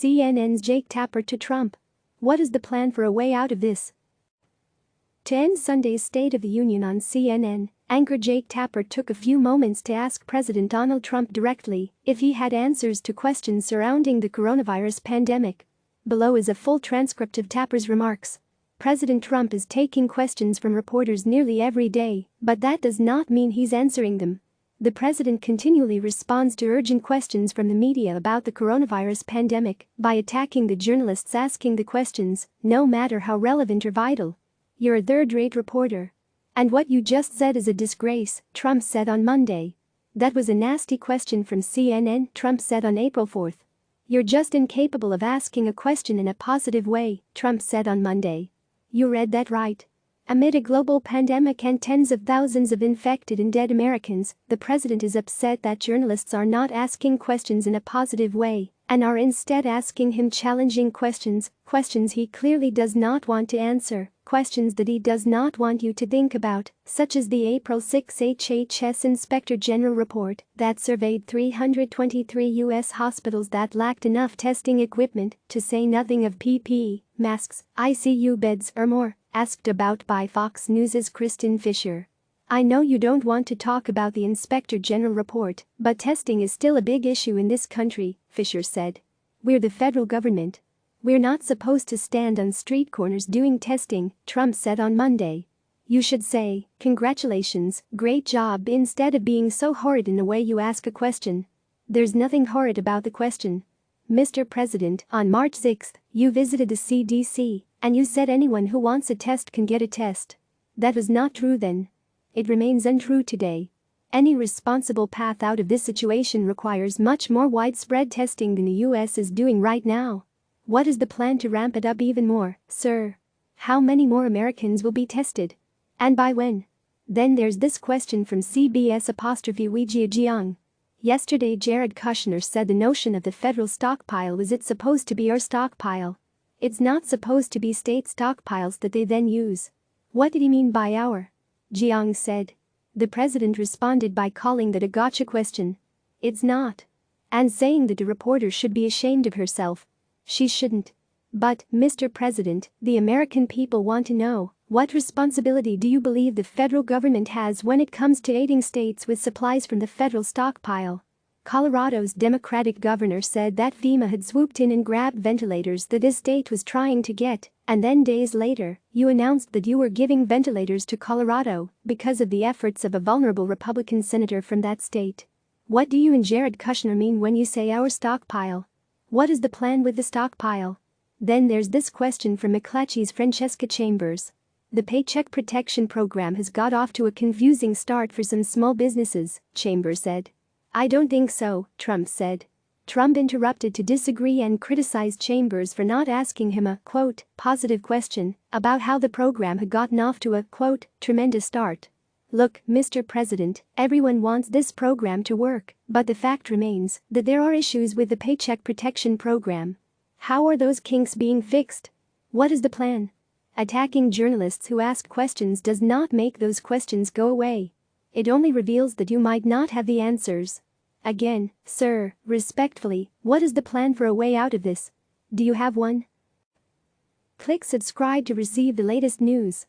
CNN's Jake Tapper to Trump. What is the plan for a way out of this? To end Sunday's State of the Union on CNN, anchor Jake Tapper took a few moments to ask President Donald Trump directly if he had answers to questions surrounding the coronavirus pandemic. Below is a full transcript of Tapper's remarks. President Trump is taking questions from reporters nearly every day, but that does not mean he's answering them. The president continually responds to urgent questions from the media about the coronavirus pandemic by attacking the journalists asking the questions, no matter how relevant or vital. "You're a third-rate reporter. And what you just said is a disgrace," Trump said on Monday. "That was a nasty question from CNN," Trump said on April 4. "You're just incapable of asking a question in a positive way," Trump said on Monday. "You read that right." Amid a global pandemic and tens of thousands of infected and dead Americans, the president is upset that journalists are not asking questions in a positive way and are instead asking him challenging questions he clearly does not want to answer, questions that he does not want you to think about, such as the April 6 HHS Inspector General report that surveyed 323 U.S. hospitals that lacked enough testing equipment, to say nothing of PPE, masks, ICU beds or more, asked about by Fox News' Kristen Fisher. "I know you don't want to talk about the Inspector General report, but testing is still a big issue in this country," Fisher said. "We're the federal government. We're not supposed to stand on street corners doing testing," Trump said on Monday. "You should say, 'Congratulations, great job,' instead of being so horrid in the way you ask a question. There's nothing horrid about the question. Mr. President, on March 6, you visited the CDC, and you said anyone who wants a test can get a test. That was not true then. It remains untrue today. Any responsible path out of this situation requires much more widespread testing than the U.S. is doing right now. What is the plan to ramp it up even more, sir? How many more Americans will be tested? And by when?" Then there's this question from CBS''Weijia Jiang. Yesterday Jared Kushner said the notion of the federal stockpile was it's supposed to be our stockpile. It's not supposed to be state stockpiles that they then use. What did he mean by our? Jiang said. The president responded by calling that a gotcha question. It's not. And saying that a reporter should be ashamed of herself. She shouldn't. But, Mr. President, the American people want to know, what responsibility do you believe the federal government has when it comes to aiding states with supplies from the federal stockpile? Colorado's Democratic governor said that FEMA had swooped in and grabbed ventilators that his state was trying to get, and then days later, you announced that you were giving ventilators to Colorado because of the efforts of a vulnerable Republican senator from that state. What do you and Jared Kushner mean when you say our stockpile? What is the plan with the stockpile? Then there's this question from McClatchy's Francesca Chambers. The Paycheck Protection Program has got off to a confusing start for some small businesses, Chambers said. I don't think so, Trump said. Trump interrupted to disagree and criticized Chambers for not asking him a, quote, positive question about how the program had gotten off to a, quote, tremendous start. Look, Mr. President, everyone wants this program to work, but the fact remains that there are issues with the Paycheck Protection Program. How are those kinks being fixed? What is the plan? Attacking journalists who ask questions does not make those questions go away. It only reveals that you might not have the answers. Again, sir, respectfully, what is the plan for a way out of this? Do you have one? Click subscribe to receive the latest news.